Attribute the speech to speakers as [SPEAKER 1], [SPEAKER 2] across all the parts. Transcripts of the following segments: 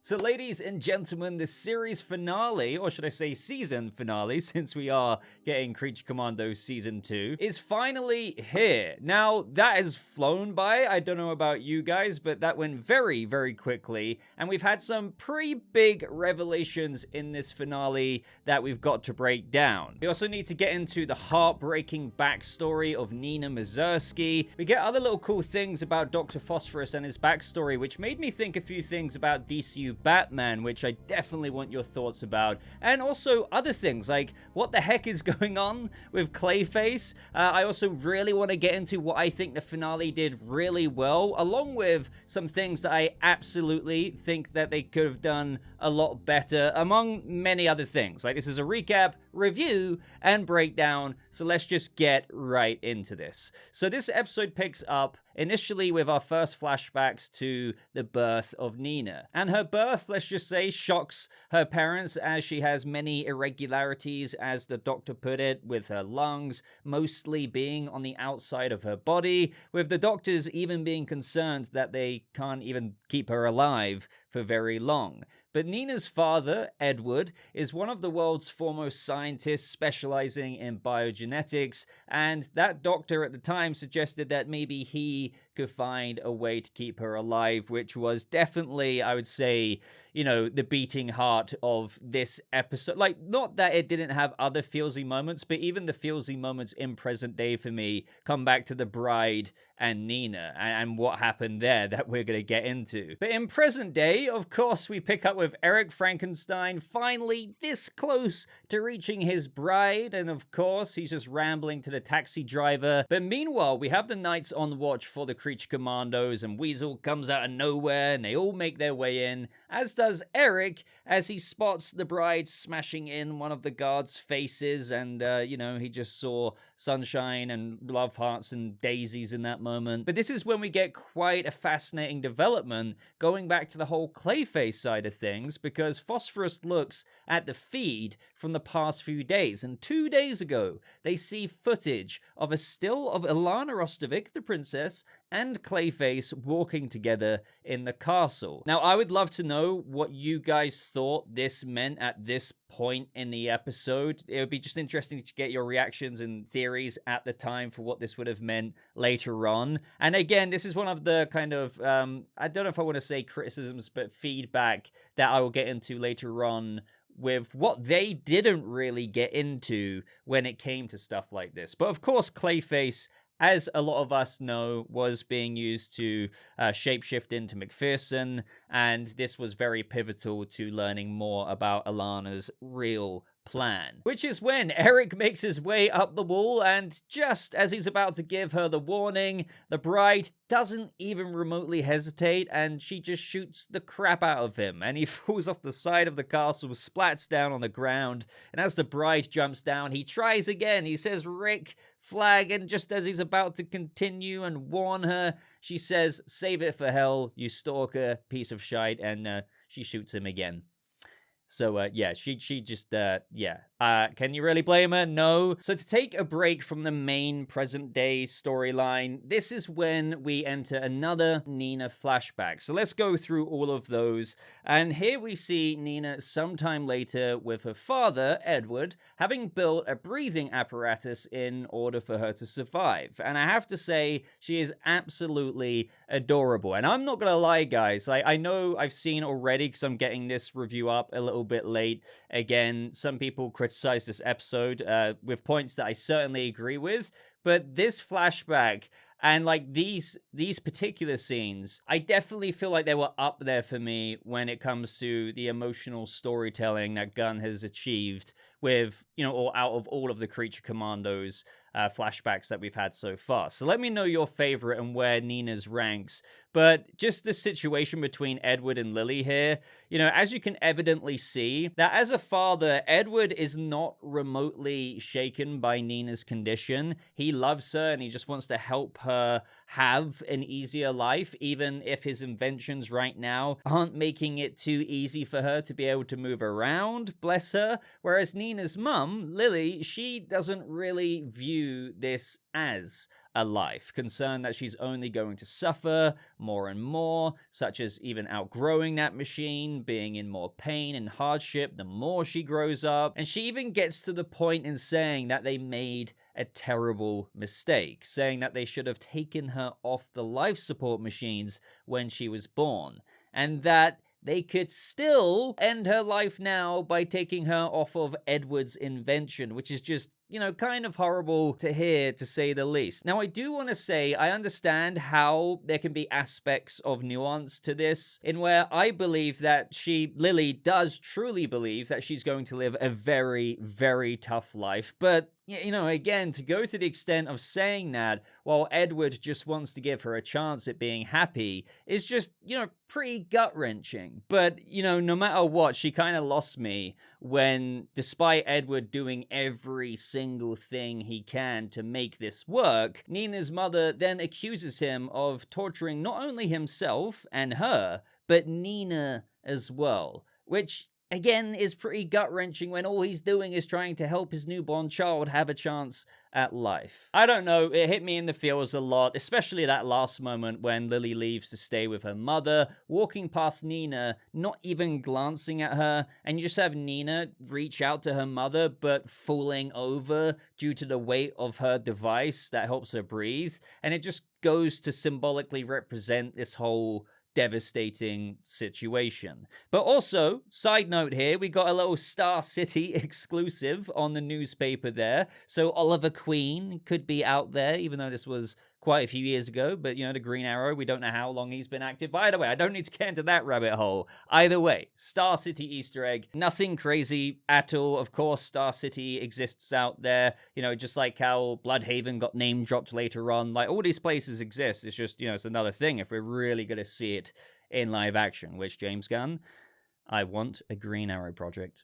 [SPEAKER 1] So ladies and gentlemen, the series finale, or should I say season finale, since we are getting Creature Commandos Season 2, is finally here. Now, that has flown by. I don't know about you guys, but that went very, very quickly. And we've had some pretty big revelations in this finale that we've got to break down. We also need to get into the heartbreaking backstory of Nina Mazursky. We get other little cool things about Dr. Phosphorus and his backstory, which made me think a few things about DCU Batman, which I definitely want your thoughts about, and also other things like what the heck is going on with Clayface. I also really want to get into what I think the finale did really well, along with some things that I absolutely think that they could have done a lot better, among many other things. Like, this is a recap, review, and breakdown, so let's just get right into this. So this episode picks up initially with our first flashbacks to the birth of Nina. And her birth, let's just say, shocks her parents, as she has many irregularities, as the doctor put it, with her lungs mostly being on the outside of her body, with the doctors even being concerned that they can't even keep her alive for very long. But Nina's father, Edward, is one of the world's foremost scientists specializing in biogenetics, and that doctor at the time suggested that maybe he could find a way to keep her alive, which was definitely, I would say, you know, the beating heart of this episode. Like, not that it didn't have other feelsy moments, but even the feelsy moments in present day for me come back to the bride and Nina and what happened there that we're going to get into. But in present day, of course, we pick up with Eric Frankenstein finally this close to reaching his bride, and of course, he's just rambling to the taxi driver. But meanwhile, we have the Knights on watch for the Creature Commandos, and Weasel comes out of nowhere, and they all make their way in, as does Eric, as he spots the bride smashing in one of the guards' faces, and, you know, he just saw sunshine and love hearts and daisies in that moment. But this is when we get quite a fascinating development, going back to the whole Clayface side of things, because Phosphorus looks at the feed from the past few days, and 2 days ago, they see footage of a still of Ilana Rostovic, the princess, and Clayface walking together in the castle. Now, I would love to know what you guys thought this meant at this point in the episode. It would be just interesting to get your reactions and theories at the time for what this would have meant later on. And again, this is one of the kind of, I don't know if I want to say criticisms, but feedback that I will get into later on with what they didn't really get into when it came to stuff like this. But of course, Clayface, as a lot of us know, was being used to shapeshift into McPherson, and this was very pivotal to learning more about Alana's real plan. Which is when Eric makes his way up the wall, and just as he's about to give her the warning, the bride doesn't even remotely hesitate, and she just shoots the crap out of him, and he falls off the side of the castle, splats down on the ground, and as the bride jumps down, he tries again. He says, "Rick, flag," and just as he's about to continue and warn her, she says, "Save it for hell, you stalker, piece of shite," and she shoots him again. So, yeah, she just, yeah. Can you really blame her? No. So to take a break from the main present-day storyline, this is when we enter another Nina flashback. So let's go through all of those. And here we see Nina sometime later with her father, Edward, having built a breathing apparatus in order for her to survive. And I have to say, she is absolutely adorable. And I'm not gonna lie, guys. I know I've seen already, because I'm getting this review up a little bit late. Again, some people criticize this episode with points that I certainly agree with, but this flashback and like these particular scenes, I definitely feel like they were up there for me when it comes to the emotional storytelling that Gunn has achieved with, you know, or out of all of the Creature Commandos flashbacks that we've had so far. So let me know your favorite and where Nina's ranks. But just the situation between Edward and Lily here, you know, as you can evidently see, that as a father, Edward is not remotely shaken by Nina's condition. He loves her and he just wants to help her have an easier life, even if his inventions right now aren't making it too easy for her to be able to move around, bless her. Whereas Nina's mum, Lily, she doesn't really view this as a life, concerned that she's only going to suffer more and more, such as even outgrowing that machine, being in more pain and hardship the more she grows up. And she even gets to the point in saying that they made a terrible mistake, saying that they should have taken her off the life support machines when she was born, and that they could still end her life now by taking her off of Edward's invention, which is just, you know, kind of horrible to hear, to say the least. Now, I do want to say I understand how there can be aspects of nuance to this, in where I believe that Lily does truly believe that she's going to live a very, very tough life. But, you know, again, to go to the extent of saying that while Edward just wants to give her a chance at being happy is just, you know, pretty gut-wrenching. But, you know, no matter what, she kind of lost me when, despite Edward doing every single thing he can to make this work, Nina's mother then accuses him of torturing not only himself and her, but Nina as well, which again is pretty gut-wrenching when all he's doing is trying to help his newborn child have a chance at life. I don't know, it hit me in the feels a lot, especially that last moment when Lily leaves to stay with her mother, walking past Nina, not even glancing at her, and you just have Nina reach out to her mother, but falling over due to the weight of her device that helps her breathe, and it just goes to symbolically represent this whole devastating situation. But also, side note here, we got a little Star City exclusive on the newspaper there. So Oliver Queen could be out there, even though this was quite a few years ago. But, you know, the Green Arrow, we don't know how long he's been active. By the way, I don't need to get into that rabbit hole. Either way, Star City Easter egg, nothing crazy at all. Of course, Star City exists out there, you know, just like how Bludhaven got name dropped later on. Like, all these places exist. It's just, you know, it's another thing if we're really going to see it in live action, which, James Gunn, I want a Green Arrow project.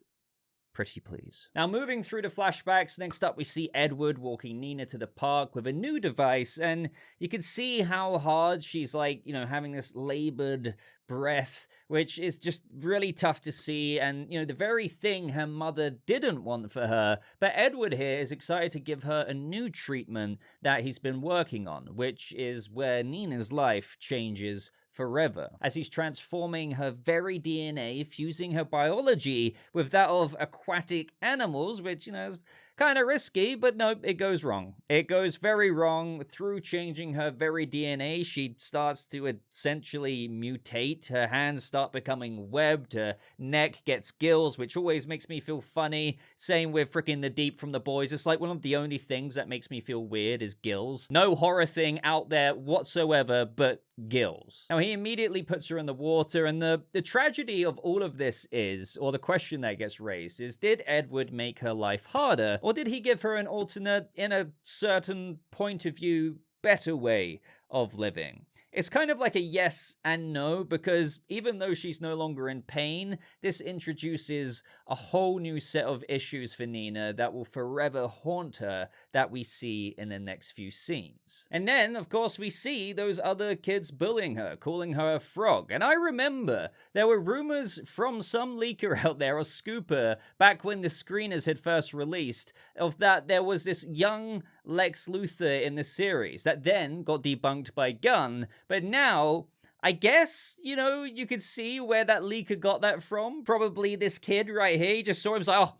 [SPEAKER 1] Pretty please. Now, moving through the flashbacks, next up we see Edward walking Nina to the park with a new device, and you can see how hard she's, like, you know, having this labored breath, which is just really tough to see, and, you know, the very thing her mother didn't want for her. But Edward here is excited to give her a new treatment that he's been working on, which is where Nina's life changes forever, as he's transforming her very DNA, fusing her biology with that of aquatic animals, which, you know, is kind of risky, but no, it goes wrong. It goes very wrong. Through changing her very DNA, she starts to essentially mutate. Her hands start becoming webbed, her neck gets gills, which always makes me feel funny. Same with freaking the Deep from The Boys. It's like one of the only things that makes me feel weird is gills. No horror thing out there whatsoever, but gills. Now, he immediately puts her in the water, and the tragedy of all of this is, or the question that gets raised is, did Edward make her life harder, or did he give her an alternate, in a certain point of view, better way of living? It's kind of like a yes and no, because even though she's no longer in pain, this introduces a whole new set of issues for Nina that will forever haunt her, that we see in the next few scenes. And then, of course, we see those other kids bullying her, calling her a frog. And I remember there were rumors from some leaker out there, or scooper, back when the screeners had first released, of that there was this young Lex Luthor in the series that then got debunked by Gunn. But now, I guess, you know, you could see where that leaker got that from. Probably this kid right here. He just saw him, was like, oh,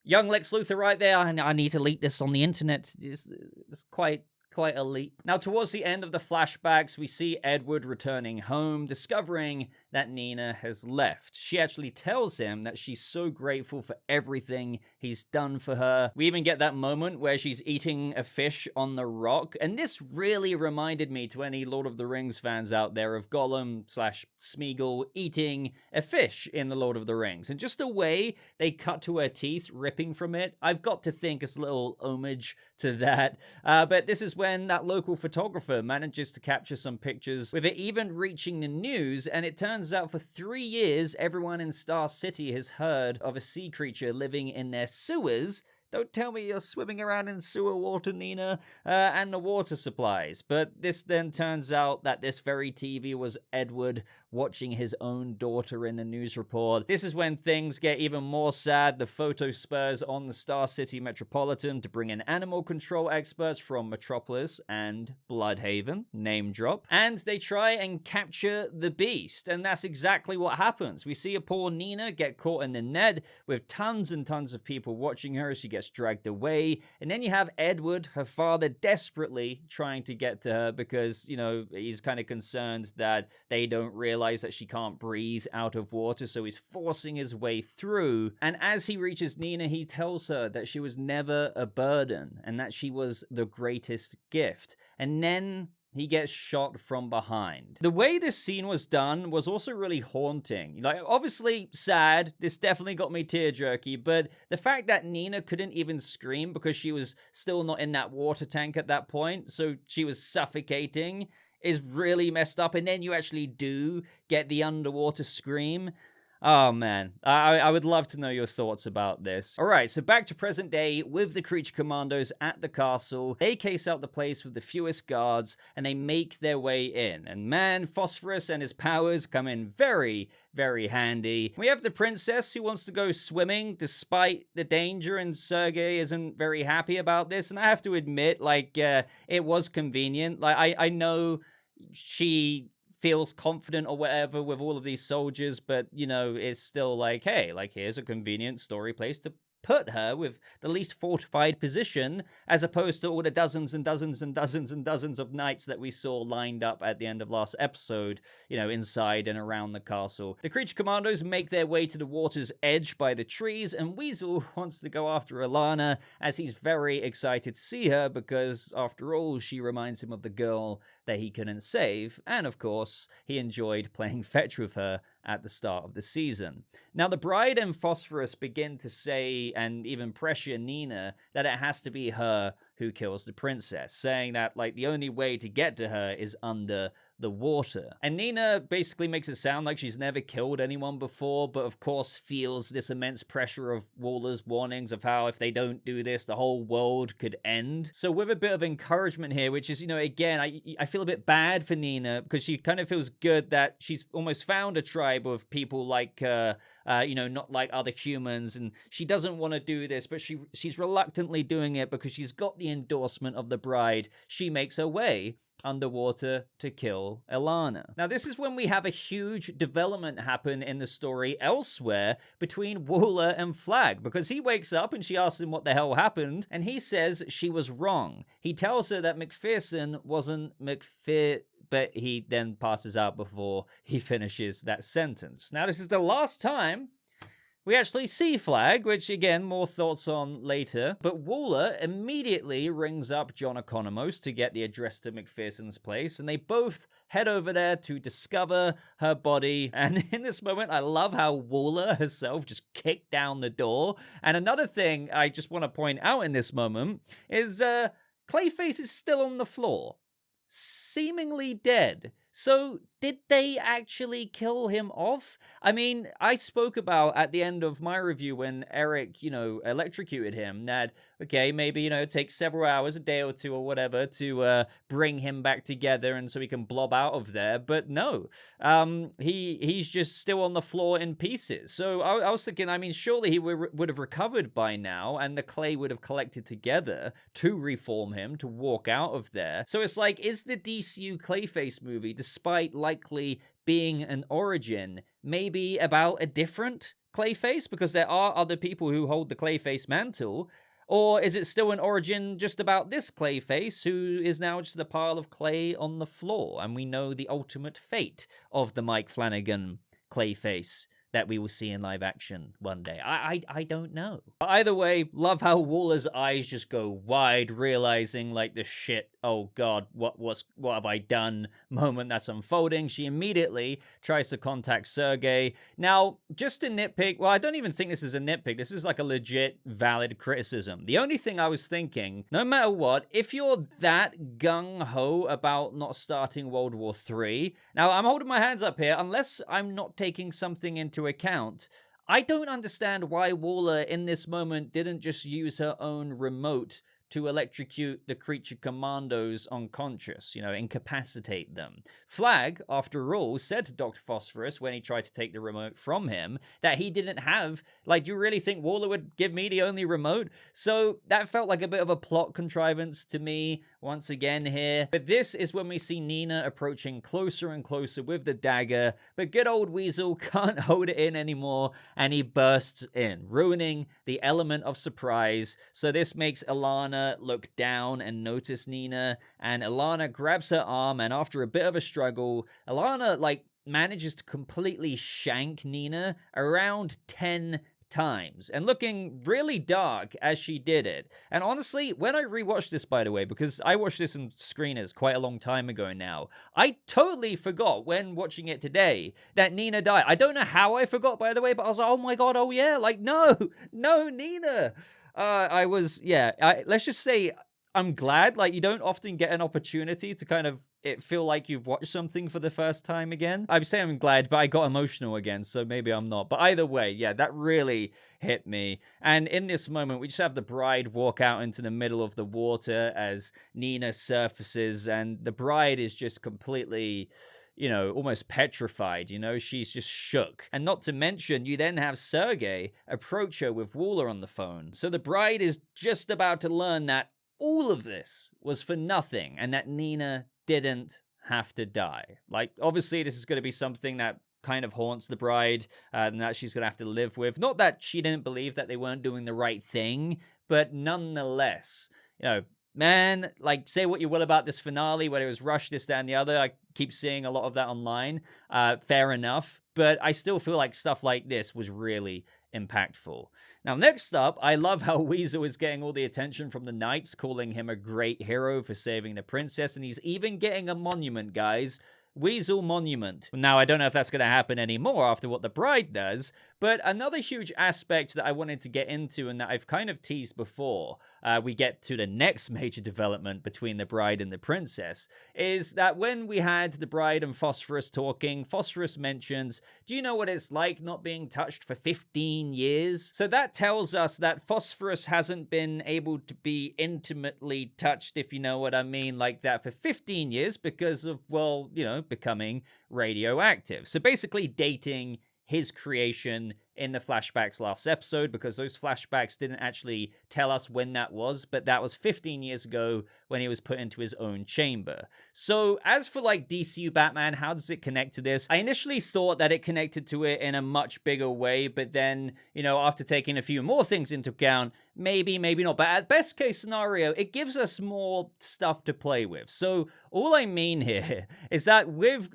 [SPEAKER 1] young Lex Luthor right there. I need to leak this on the internet. It's quite a leap. Now, towards the end of the flashbacks, we see Edward returning home, discovering that Nina has left. She actually tells him that she's so grateful for everything he's done for her. We even get that moment where she's eating a fish on the rock, and this really reminded me, to any Lord of the Rings fans out there, of Gollum/Smeagol eating a fish in the Lord of the Rings. And just the way they cut to her teeth, ripping from it, I've got to think it's a little homage to that. But this is when that local photographer manages to capture some pictures, with it even reaching the news, and it turns out for 3 years, everyone in Star City has heard of a sea creature living in their sewers. Don't tell me you're swimming around in sewer water, Nina, and the water supplies. But this then turns out that this very TV was Edward watching his own daughter in the news report. This is when things get even more sad. The photo spurs on the Star City Metropolitan to bring in animal control experts from Metropolis and Bludhaven, name drop, and they try and capture the beast, and that's exactly what happens. We see a poor Nina get caught in the net with tons and tons of people watching her as she gets dragged away, and then you have Edward, her father, desperately trying to get to her because, you know, he's kind of concerned that they don't realize that she can't breathe out of water, so he's forcing his way through. And as he reaches Nina, he tells her that she was never a burden and that she was the greatest gift. And then he gets shot from behind. The way this scene was done was also really haunting. Like, obviously sad. This definitely got me tear-jerky, but the fact that Nina couldn't even scream because she was still not in that water tank at that point, so she was suffocating, is really messed up. And then you actually do get the underwater scream. Oh, man. I would love to know your thoughts about this. All right, so back to present day with the Creature Commandos at the castle. They case out the place with the fewest guards, and they make their way in. And man, Phosphorus and his powers come in very, very handy. We have the princess who wants to go swimming despite the danger, and Sergei isn't very happy about this. And I have to admit, like, it was convenient. Like, I know she feels confident or whatever with all of these soldiers, but, you know, it's still like, hey, like, here's a convenient story place to put her with the least fortified position, as opposed to all the dozens and dozens and dozens and dozens of knights that we saw lined up at the end of last episode, you know, inside and around the castle. The Creature Commandos make their way to the water's edge by the trees, and Weasel wants to go after Alana, as he's very excited to see her, because, after all, she reminds him of the girl that he couldn't save, and of course, he enjoyed playing fetch with her at the start of the season. Now, the bride and Phosphorus begin to say and even pressure Nina that it has to be her who kills the princess, saying that, like, the only way to get to her is under the water. And Nina basically makes it sound like she's never killed anyone before, but of course feels this immense pressure of Waller's warnings of how if they don't do this, the whole world could end. So with a bit of encouragement here, which is, you know, again, I feel a bit bad for Nina, because she kind of feels good that she's almost found a tribe of people like, you know, not like other humans, and she doesn't want to do this, but she's reluctantly doing it because she's got the endorsement of the bride. She makes her way underwater to kill Alana. Now, this is when we have a huge development happen in the story elsewhere between Waller and Flag, because he wakes up and she asks him what the hell happened, and he says she was wrong. He tells her that McPherson wasn't but he then passes out before he finishes that sentence. Now, this is the last time we actually see Flag, which, again, more thoughts on later. But Waller immediately rings up John Economos to get the address to McPherson's place, and they both head over there to discover her body. And in this moment, I love how Waller herself just kicked down the door. And another thing I just want to point out in this moment is Clayface is still on the floor, seemingly dead. So, did they actually kill him off? I mean, I spoke about at the end of my review when Eric, you know, electrocuted him, that, okay, maybe, you know, it takes several hours, a day or two or whatever, to bring him back together and so he can blob out of there. But no, he's just still on the floor in pieces. So I was thinking, I mean, surely he would have recovered by now, and the clay would have collected together to reform him, to walk out of there. So it's like, is the DCU Clayface movie, despite likely being an origin, maybe about a different Clayface, because there are other people who hold the Clayface mantle? Or is it still an origin just about this Clayface, who is now just a pile of clay on the floor, and we know the ultimate fate of the Mike Flanagan Clayface that we will see in live action one day? I don't know. But either way, love how Waller's eyes just go wide, realizing, like, the shit, oh god, what have I done moment that's unfolding. She immediately tries to contact Sergei. Now, just a nitpick, well, I don't even think this is a nitpick, this is like a legit valid criticism. The only thing I was thinking, no matter what, if you're that gung-ho about not starting World War III, now I'm holding my hands up here, unless I'm not taking something into account, I don't understand why Waller in this moment didn't just use her own remote to electrocute the Creature Commandos unconscious, incapacitate them. Flag, after all, said to Dr. Phosphorus when he tried to take the remote from him that he didn't have, do you really think Waller would give me the only remote? So that felt like a bit of a plot contrivance to me once again here. But this is when we see Nina approaching closer and closer with the dagger, but good old Weasel can't hold it in anymore, and he bursts in, ruining the element of surprise. So this makes Alana look down and notice Nina, and Alana grabs her arm, and after a bit of a struggle, Alana, manages to completely shank Nina around 10 times, and looking really dark as she did it. And honestly, when I rewatched this, by the way, because I watched this in screeners quite a long time ago now, I totally forgot when watching it today that Nina died. I don't know how I forgot, by the way, but I was like, oh my god, oh yeah, no, Nina. Let's just say I'm glad, you don't often get an opportunity to kind of feel like you've watched something for the first time again. I would say I'm glad, but I got emotional again, so maybe I'm not. But either way, yeah, that really hit me. And in this moment, we just have the bride walk out into the middle of the water as Nina surfaces, and the bride is just completely, almost petrified, she's just shook. And not to mention, you then have Sergei approach her with Waller on the phone. So the bride is just about to learn that all of this was for nothing, and that Nina didn't have to die. Obviously, this is going to be something that kind of haunts the bride, and that she's going to have to live with. Not that she didn't believe that they weren't doing the right thing, but nonetheless, man, say what you will about this finale, whether it was rushed, this, that, and the other. I keep seeing a lot of that online. Fair enough. But I still feel like stuff like this was really impactful. Now, next up, I love how Weasel is getting all the attention from the Knights, calling him a great hero for saving the princess, and he's even getting a monument, guys. Weasel Monument. Now, I don't know if that's going to happen anymore after what the bride does, but another huge aspect that I wanted to get into and that I've kind of teased before we get to the next major development between the bride and the princess is that when we had the bride and Phosphorus talking, Phosphorus mentions, do you know what it's like not being touched for 15 years? So that tells us that Phosphorus hasn't been able to be intimately touched, if you know what I mean, like that for 15 years because of, becoming radioactive. So basically dating his creation in the flashbacks last episode, because those flashbacks didn't actually tell us when that was, but that was 15 years ago when he was put into his own chamber. So as for DCU Batman, how does it connect to this? I initially thought that it connected to it in a much bigger way, but then, after taking a few more things into account, maybe not. But at best case scenario, it gives us more stuff to play with. So all I mean here is that with,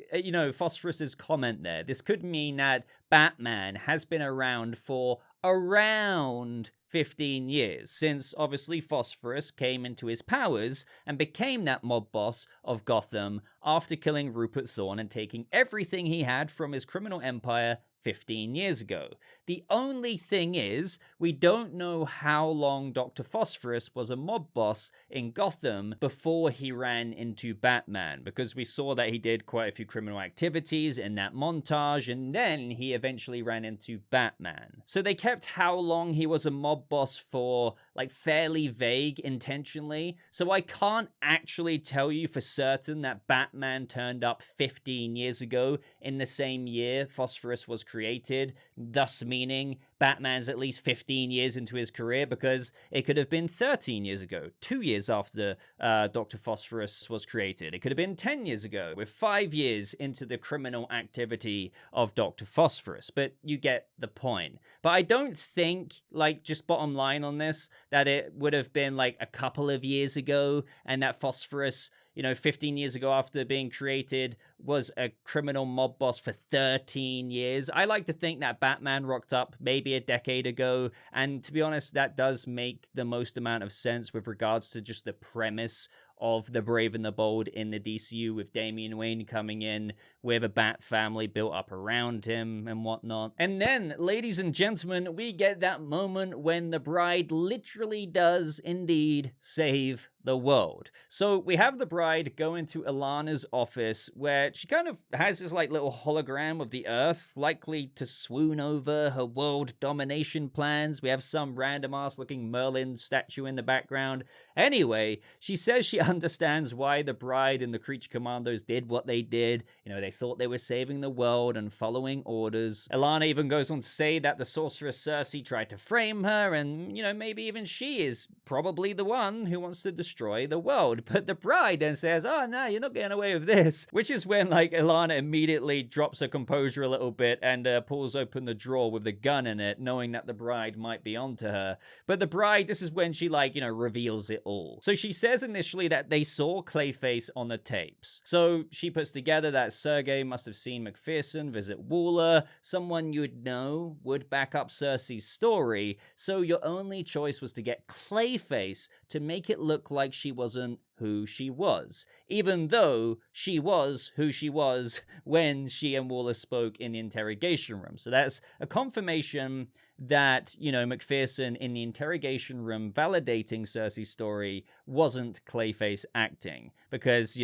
[SPEAKER 1] Phosphorus's comment there, this could mean that Batman has been around for around 15 years, since obviously Phosphorus came into his powers and became that mob boss of Gotham after killing Rupert Thorne and taking everything he had from his criminal empire 15 years ago. The only thing is, we don't know how long Dr. Phosphorus was a mob boss in Gotham before he ran into Batman, because we saw that he did quite a few criminal activities in that montage, and then he eventually ran into Batman. So they kept how long he was a mob boss for, fairly vague intentionally, so I can't actually tell you for certain that Batman turned up 15 years ago in the same year Phosphorus was created, thus meaning Batman's at least 15 years into his career, because it could have been 13 years ago, 2 years after Dr. Phosphorus was created. It could have been 10 years ago, with 5 years into the criminal activity of Dr. Phosphorus. But you get the point. But I don't think, just bottom line on this, that it would have been a couple of years ago, and that Phosphorus, 15 years ago after being created, was a criminal mob boss for 13 years. I like to think that Batman rocked up maybe a decade ago, and to be honest, that does make the most amount of sense with regards to just the premise of the Brave and the Bold in the DCU, with Damian Wayne coming in with a Bat family built up around him and whatnot. And then, ladies and gentlemen, we get that moment when the bride literally does indeed save the world. So we have the bride go into Alana's office where she kind of has this like little hologram of the Earth, likely to swoon over her world domination plans. We have some random ass looking Merlin statue in the background. Anyway, she says she understands why the bride and the Creature Commandos did what they did. They thought they were saving the world and following orders. Alana even goes on to say that the sorceress Circe tried to frame her, and, maybe even she is probably the one who wants to destroy the world. But the bride then says, oh, no, you're not getting away with this. Which is when, Alana immediately drops her composure a little bit and pulls open the drawer with the gun in it, knowing that the bride might be onto her. But the bride, this is when she, reveals it all. So she says initially that they saw Clayface on the tapes. So she puts together that Sergei must have seen McPherson visit Waller, someone you'd know would back up Circe's story, so your only choice was to get Clayface to make it look like she wasn't who she was, even though she was who she was when she and Waller spoke in the interrogation room. So that's a confirmation that, McPherson in the interrogation room validating Circe's story wasn't Clayface acting, because,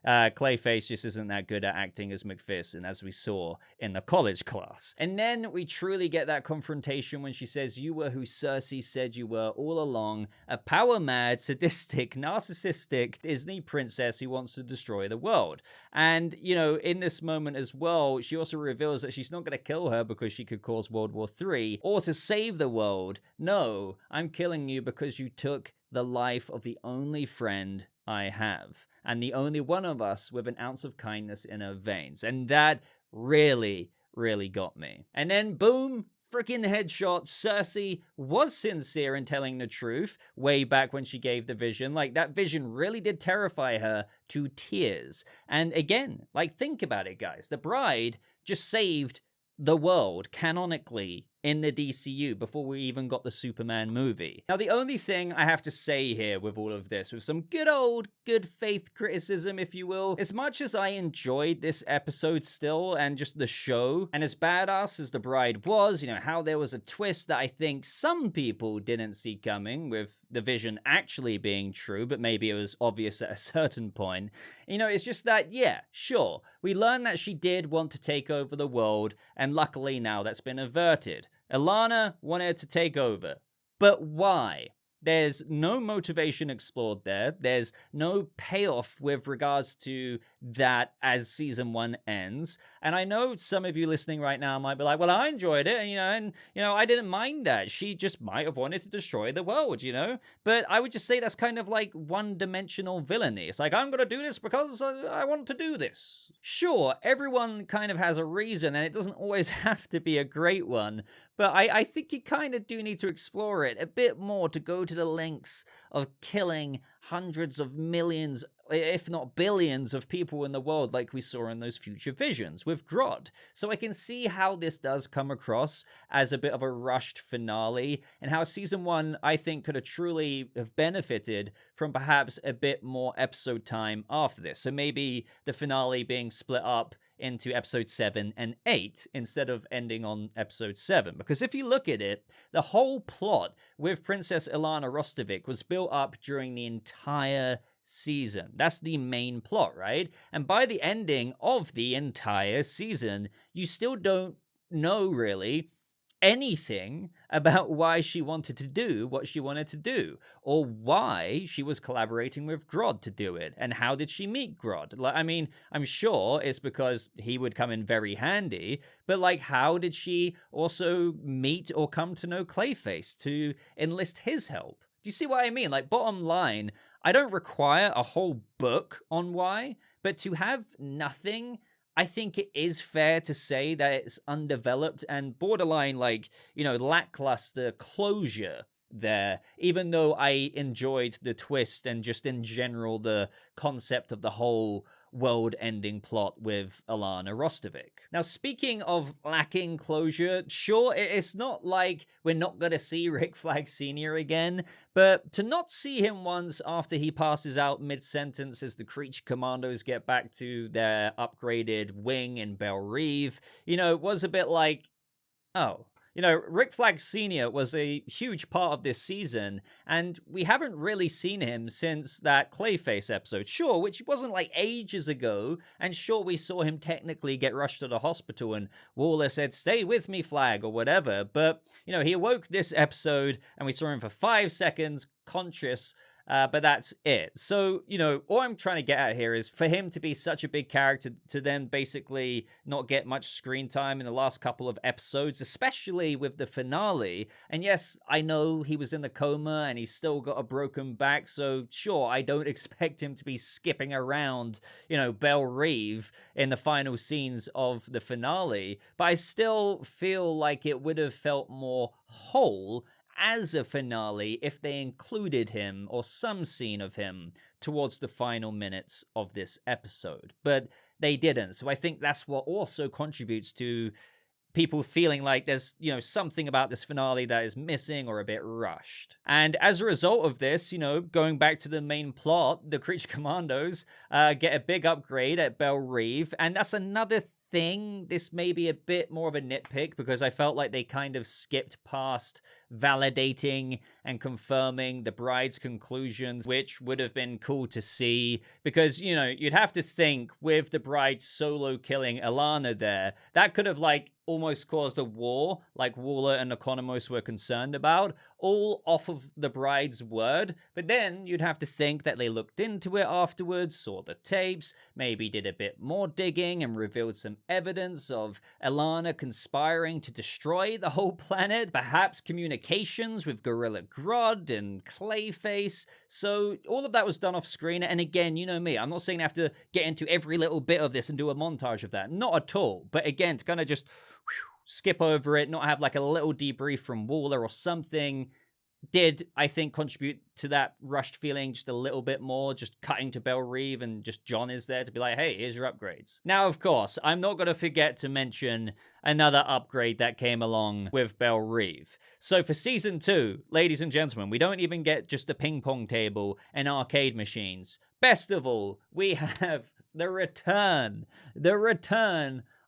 [SPEAKER 1] Clayface just isn't that good at acting as McPherson, as we saw in the college class. And then we truly get that confrontation when she says, you were who Circe said you were all along, a power-mad, sadistic, narcissistic Disney princess who wants to destroy the world. And, in this moment as well, she also reveals that she's not going to kill her because she could cause World War III, or to save the world. No, I'm killing you because you took the life of the only friend I have, and the only one of us with an ounce of kindness in her veins. And that really, really got me. And then boom, freaking headshot. Circe was sincere in telling the truth way back when she gave the vision. That vision really did terrify her to tears. And again, think about it, guys. The bride just saved the world canonically in the DCU before we even got the Superman movie. Now, the only thing I have to say here with all of this, with some good faith criticism, if you will, as much as I enjoyed this episode still and just the show, and as badass as the bride was, how there was a twist that I think some people didn't see coming with the vision actually being true, but maybe it was obvious at a certain point. It's just that, yeah, sure, we learned that she did want to take over the world, and luckily now that's been averted. Alana wanted to take over. But why? There's no motivation explored there. There's no payoff with regards to that as season 1 ends. And I know some of you listening right now might be like, well, I enjoyed it, and I didn't mind that. She just might have wanted to destroy the world, But I would just say that's kind of like one-dimensional villainy. It's like, I'm going to do this because I want to do this. Sure, everyone kind of has a reason, and it doesn't always have to be a great one. But I think you kind of do need to explore it a bit more to go to the lengths of killing hundreds of millions, if not billions, of people in the world like we saw in those future visions with Grodd. So I can see how this does come across as a bit of a rushed finale, and how season 1, I think, could have truly have benefited from perhaps a bit more episode time after this. So maybe the finale being split up into episode 7 and 8 instead of ending on episode 7. Because if you look at it, the whole plot with Princess Ilana Rostovic was built up during the entire season. That's the main plot, right? And by the ending of the entire season, you still don't know really anything about why she wanted to do what she wanted to do, or why she was collaborating with Grodd to do it, and how did she meet Grodd? I'm sure it's because he would come in very handy, but how did she also meet or come to know Clayface to enlist his help? Do you see what I mean? Bottom line, I don't require a whole book on why, but to have nothing, I think it is fair to say that it's undeveloped and borderline, lackluster closure there, even though I enjoyed the twist and just in general the concept of the whole world-ending plot with Ilana Rostovic. Now, speaking of lacking closure, sure, it's not like we're not going to see Rick Flag Sr. again, but to not see him once after he passes out mid-sentence as the Creature Commandos get back to their upgraded wing in Belle Reve, it was a bit like, oh, You know, Rick Flag Sr. was a huge part of this season, and we haven't really seen him since that Clayface episode. Sure, which wasn't like ages ago, and sure, we saw him technically get rushed to the hospital, and Waller said, "Stay with me, Flag," or whatever. But, you know, he awoke this episode, and we saw him for 5 seconds, conscious, but that's it. So, you know, all I'm trying to get at here is for him to be such a big character to then basically not get much screen time in the last couple of episodes, especially with the finale. And yes, I know he was in the coma and he's still got a broken back, so sure, I don't expect him to be skipping around, you know, Belle Reve in the final scenes of the finale, but I still feel like it would have felt more whole as a finale if they included him or some scene of him towards the final minutes of this episode. But they didn't. So I think that's what also contributes to people feeling like there's, you know, something about this finale that is missing or a bit rushed. And as a result of this, you know, going back to the main plot, the Creature Commandos get a big upgrade at Belle Reve, and that's another thing. This may be a bit more of a nitpick because I felt like they kind of skipped past validating and confirming the bride's conclusions, which would have been cool to see because, you know, you'd have to think with the bride solo killing Alana there, that could have like almost caused a war like Waller and Economos were concerned about, all off of the bride's word. But then you'd have to think that they looked into it afterwards, saw the tapes, maybe did a bit more digging and revealed some evidence of Alana conspiring to destroy the whole planet, perhaps communications with Gorilla Grodd and Clayface. So all of that was done off screen. And again, you know me, I'm not saying I have to get into every little bit of this and do a montage of that. Not at all. But again, to kind of just skip over it, not have like a little debrief from Waller or something, did, I think, contribute to that rushed feeling just a little bit more, just cutting to Belle Reve and just John is there to be like, hey, here's your upgrades. Now, of course, I'm not going to forget to mention another upgrade that came along with Belle Reve. So for Season 2, ladies and gentlemen, we don't even get just a ping pong table and arcade machines. Best of all, we have the return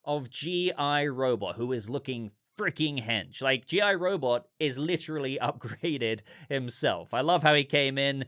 [SPEAKER 1] of G.I Robot, who is looking freaking hench. Like, G.I Robot is literally upgraded himself. I love how he came in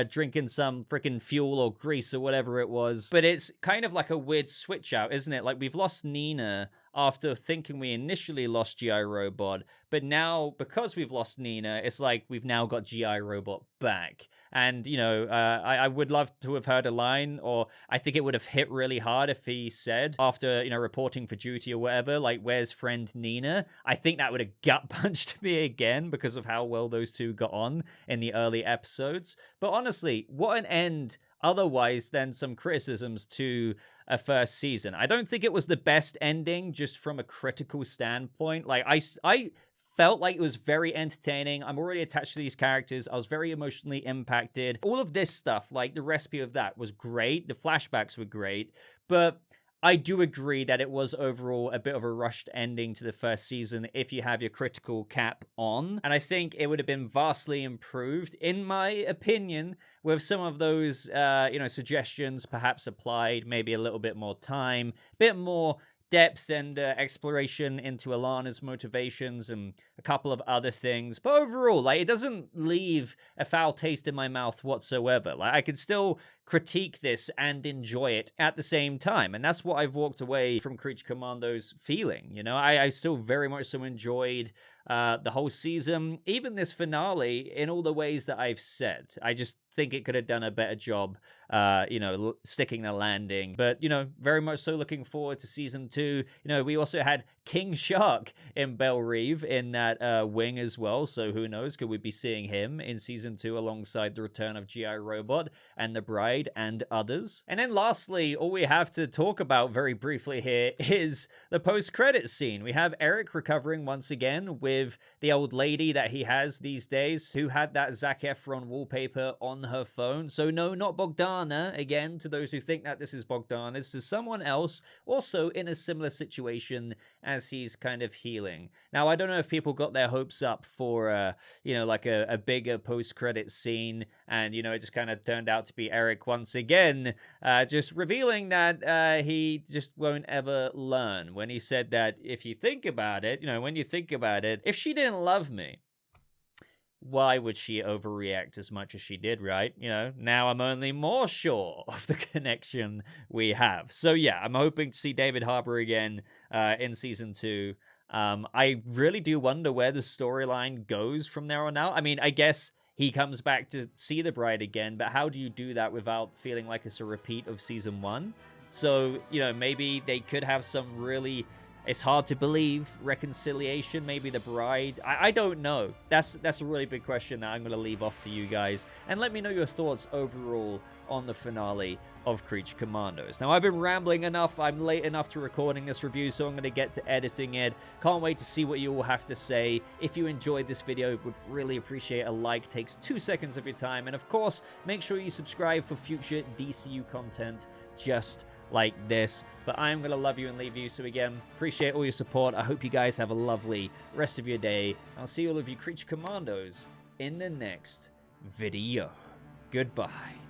[SPEAKER 1] drinking some freaking fuel or grease or whatever it was. But it's kind of like a weird switch out, isn't it? Like, we've lost Nina after thinking we initially lost G.I Robot, but now, because we've lost Nina, it's like we've now got G.I Robot back. And, you know, I would love to have heard a line, or I think it would have hit really hard if he said, after, you know, reporting for duty or whatever, like, where's friend Nina? I think that would have gut punched me again because of how well those two got on in the early episodes. But honestly, what an end otherwise than some criticisms to a first season. I don't think it was the best ending just from a critical standpoint. Like, I felt like it was very entertaining. I'm already attached to these characters. I was very emotionally impacted. All of this stuff, like the recipe of that was great. The flashbacks were great. But I do agree that it was overall a bit of a rushed ending to the first season if you have your critical cap on. And I think it would have been vastly improved, in my opinion, with some of those, you know, suggestions perhaps applied, maybe a little bit more time, a bit more depth and exploration into Alana's motivations and a couple of other things. But overall, like, it doesn't leave a foul taste in my mouth whatsoever. Like, I could still critique this and enjoy it at the same time. And that's what I've walked away from Creature Commandos feeling. You know, I still very much so enjoyed the whole season, even this finale, in all the ways that I've said. I just think it could have done a better job, you know, sticking the landing. But, you know, very much so looking forward to Season 2. You know, we also had King Shark in Belle Reve in that wing as well. So who knows, could we be seeing him in Season 2 alongside the return of G.I Robot and the bride and others? And then lastly, all we have to talk about very briefly here is the post-credits scene. We have Eric recovering once again with the old lady that he has these days, who had that Zac Efron wallpaper on her phone. So no, not Bogdan. Alana, again, to those who think that this is Bogdan, is to someone else also in a similar situation as he's kind of healing. Now, I don't know if people got their hopes up for, you know, like a bigger post-credit scene, and, you know, it just kind of turned out to be Eric once again, just revealing that he just won't ever learn when he said that if you think about it, you know, when you think about it, if she didn't love me, why would she overreact as much as she did, right? You know, now I'm only more sure of the connection we have. So yeah, I'm hoping to see David Harbour again in season 2. I really do wonder where the storyline goes from there on out. I mean, I guess he comes back to see the bride again, but how do you do that without feeling like it's a repeat of season 1? So, you know, maybe they could have some really, it's hard to believe, reconciliation. Maybe the bride, I don't know. That's a really big question that I'm going to leave off to you guys. And let me know your thoughts overall on the finale of Creature Commandos. Now, I've been rambling enough. I'm late enough to recording this review, so I'm going to get to editing it. Can't wait to see what you all have to say. If you enjoyed this video, would really appreciate a like. Takes 2 seconds of your time. And of course, make sure you subscribe for future DCU content just like this. But I'm gonna love you and leave you. So again, appreciate all your support. I hope you guys have a lovely rest of your day. I'll see all of you Creature Commandos in the next video. Goodbye.